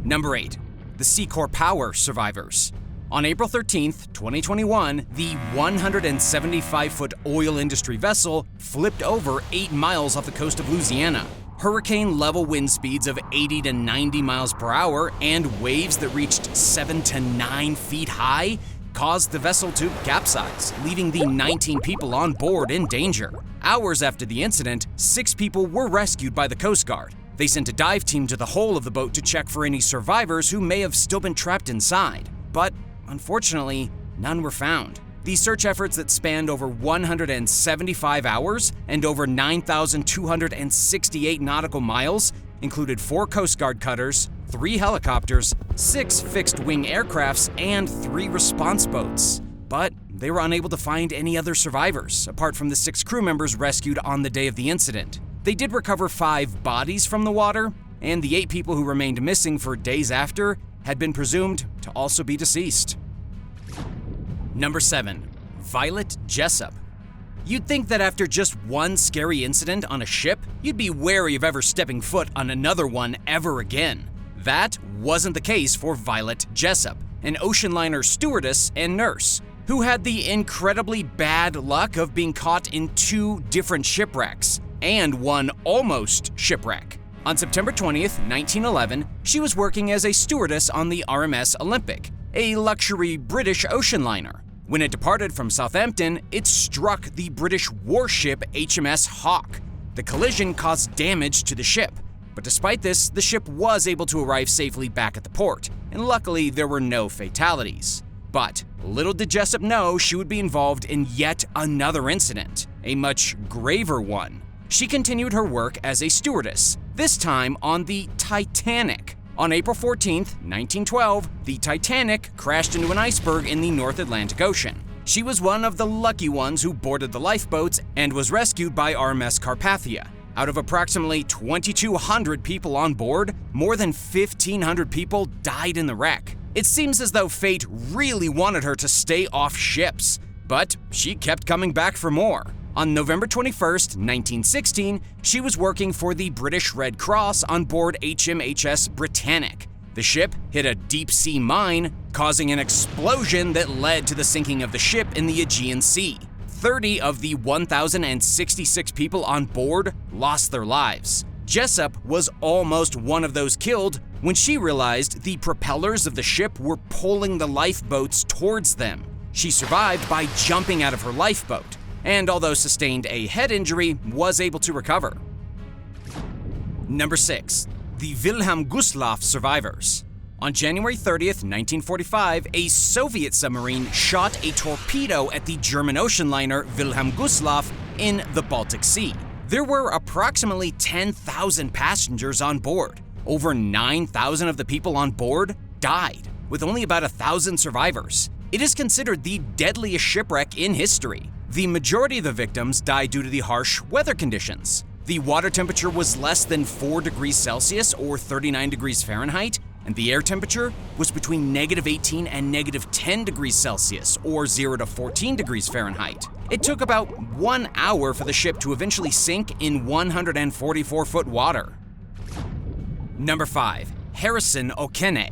Number 8. The Secor Power survivors. On April 13, 2021, the 175-foot oil industry vessel flipped over 8 miles off the coast of Louisiana. Hurricane-level wind speeds of 80 to 90 miles per hour and waves that reached 7 to 9 feet high caused the vessel to capsize, leaving the 19 people on board in danger. Hours after the incident, 6 people were rescued by the Coast Guard. They sent a dive team to the hull of the boat to check for any survivors who may have still been trapped inside. But unfortunately, none were found. These search efforts that spanned over 175 hours and over 9,268 nautical miles included 4 Coast Guard cutters, 3 helicopters, 6 fixed-wing aircrafts, and 3 response boats. But they were unable to find any other survivors, apart from the 6 crew members rescued on the day of the incident. They did recover 5 bodies from the water, and the 8 people who remained missing for days after had been presumed to also be deceased. Number 7. Violet Jessop. You'd think that after just one scary incident on a ship, you'd be wary of ever stepping foot on another one ever again. That wasn't the case for Violet Jessop, an ocean liner stewardess and nurse, who had the incredibly bad luck of being caught in 2 different shipwrecks and one almost shipwreck. On September 20th, 1911, she was working as a stewardess on the RMS Olympic, a luxury British ocean liner. When it departed from Southampton, it struck the British warship HMS Hawke. The collision caused damage to the ship, but despite this, the ship was able to arrive safely back at the port, and luckily there were no fatalities. But little did Jessup know she would be involved in yet another incident, a much graver one. She continued her work as a stewardess, this time on the Titanic. On April 14, 1912, the Titanic crashed into an iceberg in the North Atlantic Ocean. She was one of the lucky ones who boarded the lifeboats and was rescued by RMS Carpathia. Out of approximately 2,200 people on board, more than 1,500 people died in the wreck. It seems as though fate really wanted her to stay off ships, but she kept coming back for more. On November 21, 1916, she was working for the British Red Cross on board HMHS Britannic. The ship hit a deep-sea mine, causing an explosion that led to the sinking of the ship in the Aegean Sea. 30 of the 1,066 people on board lost their lives. Jessup was almost one of those killed when she realized the propellers of the ship were pulling the lifeboats towards them. She survived by jumping out of her lifeboat, and although sustained a head injury, was able to recover. Number 6. The Wilhelm Gustloff survivors. On January 30th, 1945, a Soviet submarine shot a torpedo at the German ocean liner Wilhelm Gustloff in the Baltic Sea. There were approximately 10,000 passengers on board. Over 9,000 of the people on board died, with only about 1,000 survivors. It is considered the deadliest shipwreck in history. The majority of the victims died due to the harsh weather conditions. The water temperature was less than 4 degrees Celsius or 39 degrees Fahrenheit, and the air temperature was between -18 and -10 degrees Celsius or 0 to 14 degrees Fahrenheit. It took about 1 hour for the ship to eventually sink in 144-foot water. Number 5. Harrison Okene.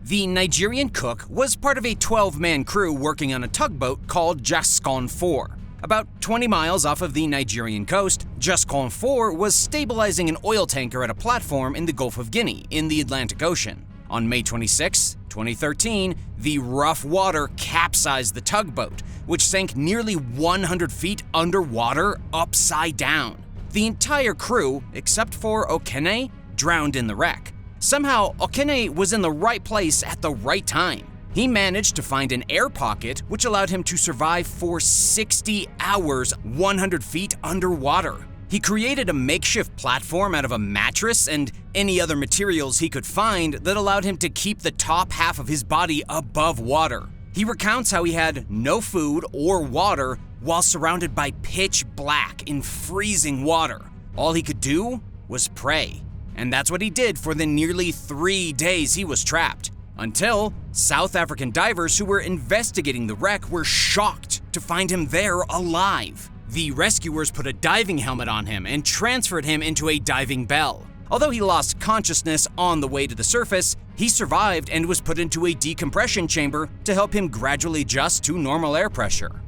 The Nigerian cook was part of a 12-man crew working on a tugboat called Gascon 4. About 20 miles off of the Nigerian coast, Gascon 4 was stabilizing an oil tanker at a platform in the Gulf of Guinea in the Atlantic Ocean. On May 26, 2013, the rough water capsized the tugboat, which sank nearly 100 feet underwater upside down. The entire crew, except for Okene, drowned in the wreck. Somehow, Okene was in the right place at the right time. He managed to find an air pocket which allowed him to survive for 60 hours 100 feet underwater. He created a makeshift platform out of a mattress and any other materials he could find that allowed him to keep the top half of his body above water. He recounts how he had no food or water while surrounded by pitch black in freezing water. All he could do was pray. And that's what he did for the nearly 3 days he was trapped, until South African divers who were investigating the wreck were shocked to find him there alive. The rescuers put a diving helmet on him and transferred him into a diving bell. Although he lost consciousness on the way to the surface, he survived and was put into a decompression chamber to help him gradually adjust to normal air pressure.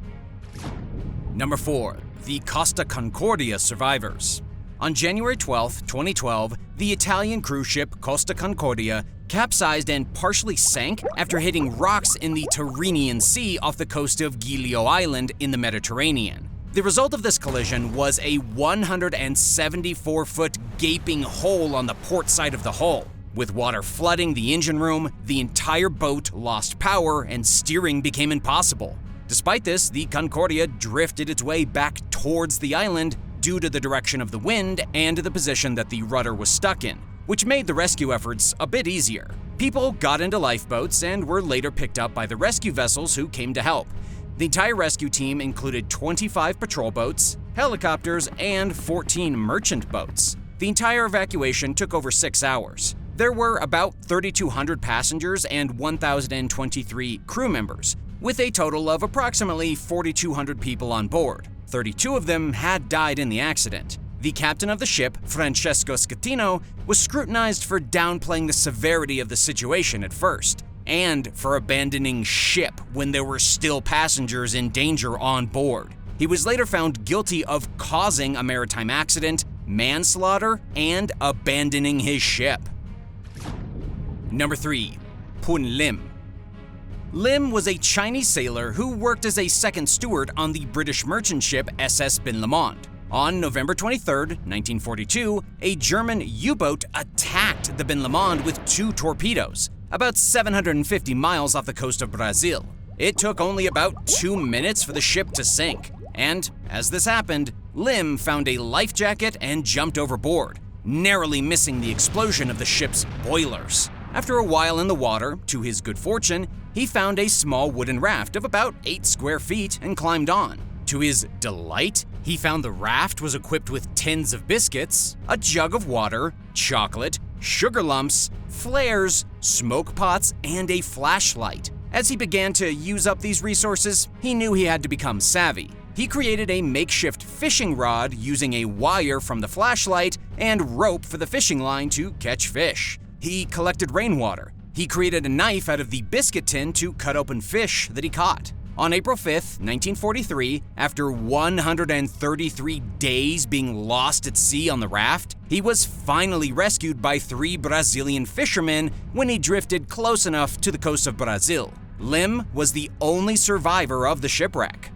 Number 4. The Costa Concordia survivors. On January 12, 2012, the Italian cruise ship Costa Concordia capsized and partially sank after hitting rocks in the Tyrrhenian Sea off the coast of Giglio Island in the Mediterranean. The result of this collision was a 174-foot gaping hole on the port side of the hull. With water flooding the engine room, the entire boat lost power and steering became impossible. Despite this, the Concordia drifted its way back towards the island due to the direction of the wind and the position that the rudder was stuck in, which made the rescue efforts a bit easier. People got into lifeboats and were later picked up by the rescue vessels who came to help. The entire rescue team included 25 patrol boats, helicopters, and 14 merchant boats. The entire evacuation took over 6 hours. There were about 3,200 passengers and 1,023 crew members, with a total of approximately 4,200 people on board. 32 of them had died in the accident. The captain of the ship, Francesco Schettino, was scrutinized for downplaying the severity of the situation at first, and for abandoning ship when there were still passengers in danger on board. He was later found guilty of causing a maritime accident, manslaughter, and abandoning his ship. Number 3. Pun Lim. Lim was a Chinese sailor who worked as a second steward on the British merchant ship SS Bin Lamond. On November 23, 1942, a German U-boat attacked the Bin Lamond with 2 torpedoes, about 750 miles off the coast of Brazil. It took only about 2 minutes for the ship to sink, and as this happened, Lim found a life jacket and jumped overboard, narrowly missing the explosion of the ship's boilers. After a while in the water, to his good fortune, he found a small wooden raft of about 8 square feet and climbed on. To his delight, he found the raft was equipped with tins of biscuits, a jug of water, chocolate, sugar lumps, flares, smoke pots, and a flashlight. As he began to use up these resources, he knew he had to become savvy. He created a makeshift fishing rod using a wire from the flashlight and rope for the fishing line to catch fish. He collected rainwater. He created a knife out of the biscuit tin to cut open fish that he caught. On April 5, 1943, after 133 days being lost at sea on the raft, he was finally rescued by 3 Brazilian fishermen when he drifted close enough to the coast of Brazil. Lim was the only survivor of the shipwreck.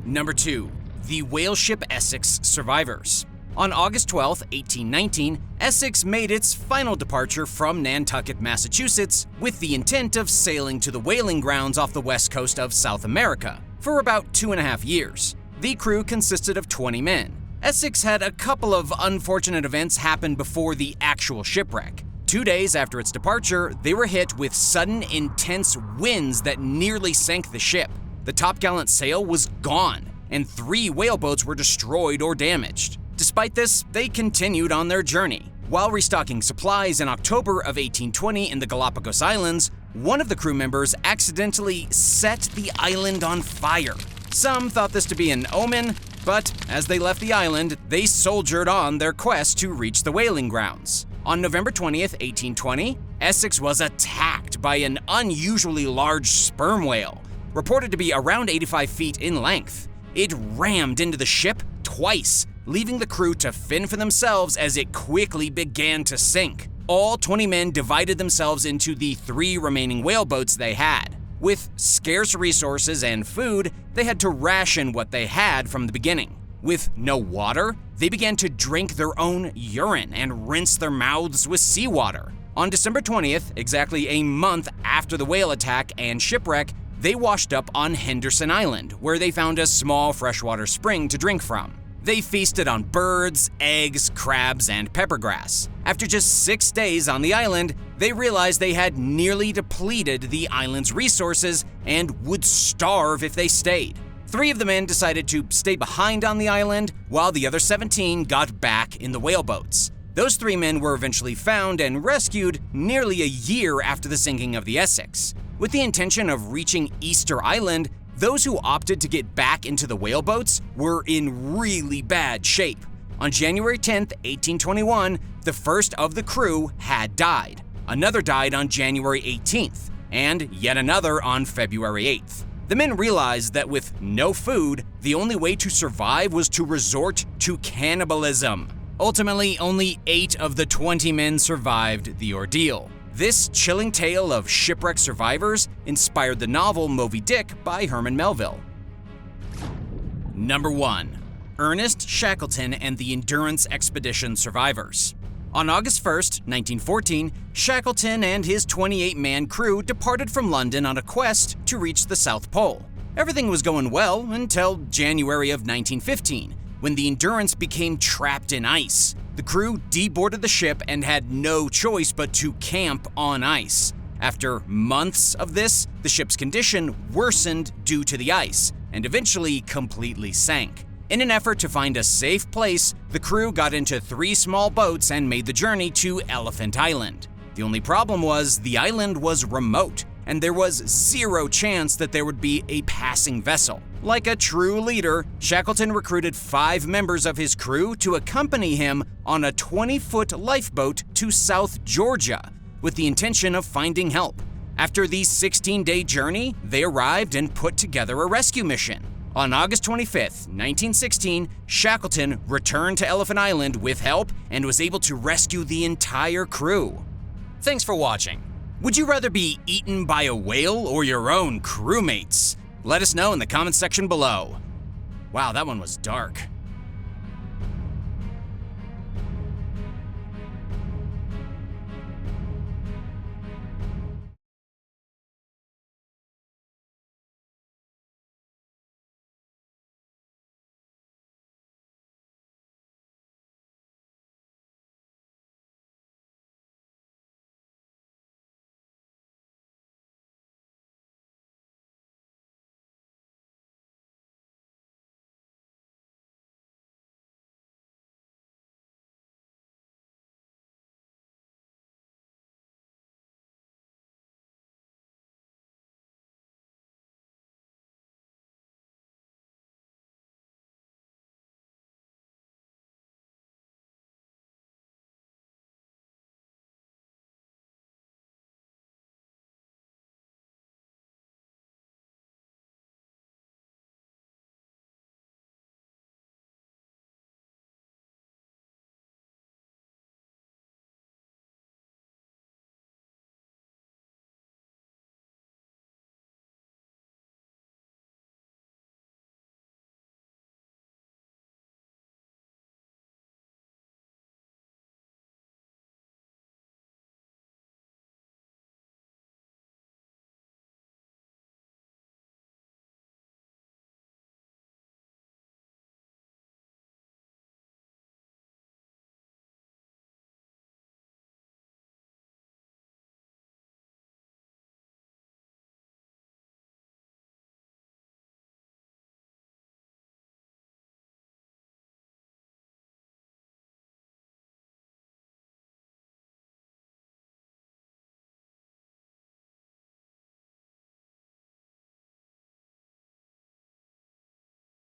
Number 2. The whale ship Essex survivors. On August 12, 1819, Essex made its final departure from Nantucket, Massachusetts, with the intent of sailing to the whaling grounds off the west coast of South America for about 2.5 years. The crew consisted of 20 men. Essex had a couple of unfortunate events happen before the actual shipwreck. 2 days after its departure, they were hit with sudden, intense winds that nearly sank the ship. The topgallant sail was gone, and 3 whaleboats were destroyed or damaged. Despite this, they continued on their journey. While restocking supplies in October of 1820 in the Galapagos Islands, one of the crew members accidentally set the island on fire. Some thought this to be an omen, but as they left the island, they soldiered on their quest to reach the whaling grounds. On November 20th, 1820, Essex was attacked by an unusually large sperm whale, reported to be around 85 feet in length. It rammed into the ship twice, leaving the crew to fend for themselves as it quickly began to sink. All 20 men divided themselves into the 3 remaining whaleboats they had. With scarce resources and food, they had to ration what they had from the beginning. With no water, they began to drink their own urine and rinse their mouths with seawater. On December 20th, exactly a month after the whale attack and shipwreck, they washed up on Henderson Island, where they found a small freshwater spring to drink from. They feasted on birds, eggs, crabs, and peppergrass. After just 6 days on the island, they realized they had nearly depleted the island's resources and would starve if they stayed. 3 of the men decided to stay behind on the island, while the other 17 got back in the whaleboats. Those 3 men were eventually found and rescued nearly a year after the sinking of the Essex. With the intention of reaching Easter Island, those who opted to get back into the whaleboats were in really bad shape. On January 10, 1821, the first of the crew had died. Another died on January 18th, and yet another on February 8th. The men realized that with no food, the only way to survive was to resort to cannibalism. Ultimately, only 8 of the 20 men survived the ordeal. This chilling tale of shipwreck survivors inspired the novel Moby Dick by Herman Melville. Number 1. Ernest, Shackleton, and the Endurance Expedition survivors. On August 1, 1914, Shackleton and his 28-man crew departed from London on a quest to reach the South Pole. Everything was going well until January of 1915, when the Endurance became trapped in ice. The crew deboarded the ship and had no choice but to camp on ice. After months of this, the ship's condition worsened due to the ice and eventually completely sank. In an effort to find a safe place, the crew got into 3 small boats and made the journey to Elephant Island. The only problem was the island was remote, and there was 0 chance that there would be a passing vessel. Like a true leader, Shackleton recruited 5 members of his crew to accompany him on a 20-foot lifeboat to South Georgia, with the intention of finding help. After the 16-day journey, they arrived and put together a rescue mission. On August 25, 1916, Shackleton returned to Elephant Island with help and was able to rescue the entire crew. Thanks for watching. Would you rather be eaten by a whale or your own crewmates? Let us know in the comments section below. Wow, that one was dark.